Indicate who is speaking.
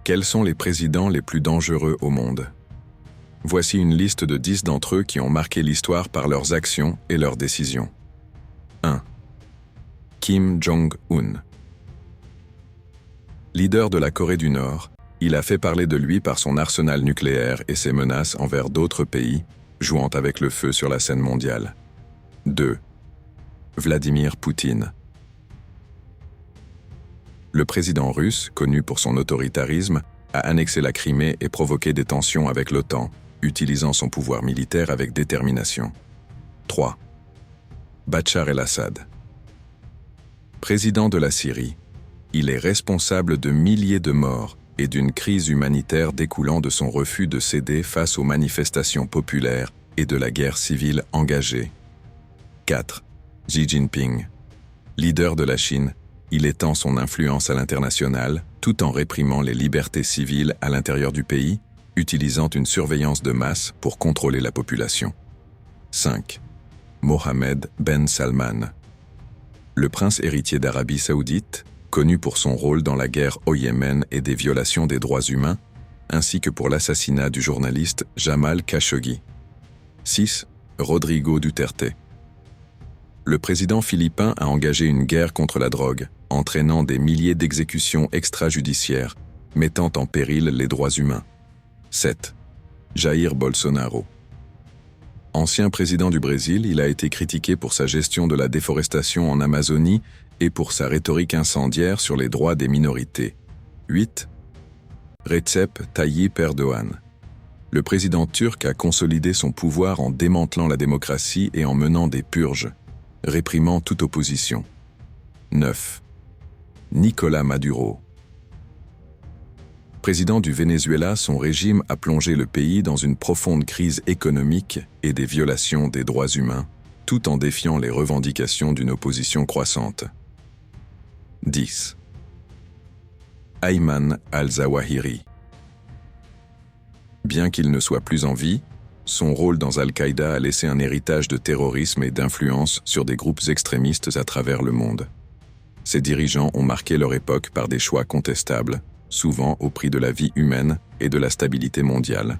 Speaker 1: Quels sont les présidents les plus dangereux au monde? Voici une liste de 10 d'entre eux qui ont marqué l'histoire par leurs actions et leurs décisions. 1. Kim Jong-un. Leader de la Corée du Nord, il a fait parler de lui par son arsenal nucléaire et ses menaces envers d'autres pays, jouant avec le feu sur la scène mondiale. 2. Vladimir Poutine. Le président russe, connu pour son autoritarisme, a annexé la Crimée et provoqué des tensions avec l'OTAN, utilisant son pouvoir militaire avec détermination. 3. Bachar el-Assad. Président de la Syrie, il est responsable de milliers de morts et d'une crise humanitaire découlant de son refus de céder face aux manifestations populaires et de la guerre civile engagée. 4. Xi Jinping. Leader de la Chine, il étend son influence à l'international tout en réprimant les libertés civiles à l'intérieur du pays, utilisant une surveillance de masse pour contrôler la population. 5. Mohammed Ben Salman. Le prince héritier d'Arabie Saoudite, connu pour son rôle dans la guerre au Yémen et des violations des droits humains, ainsi que pour l'assassinat du journaliste Jamal Khashoggi. 6. Rodrigo Duterte. Le président philippin a engagé une guerre contre la drogue, entraînant des milliers d'exécutions extrajudiciaires, mettant en péril les droits humains. 7. Jair Bolsonaro. Ancien président du Brésil, il a été critiqué pour sa gestion de la déforestation en Amazonie et pour sa rhétorique incendiaire sur les droits des minorités. 8. Recep Tayyip Erdoğan. Le président turc a consolidé son pouvoir en démantelant la démocratie et en menant des purges, réprimant toute opposition. 9. Nicolás Maduro. Président du Venezuela, son régime a plongé le pays dans une profonde crise économique et des violations des droits humains, tout en défiant les revendications d'une opposition croissante. 10. Ayman al-Zawahiri. Bien qu'il ne soit plus en vie, son rôle dans Al-Qaïda a laissé un héritage de terrorisme et d'influence sur des groupes extrémistes à travers le monde. Ces dirigeants ont marqué leur époque par des choix contestables, souvent au prix de la vie humaine et de la stabilité mondiale.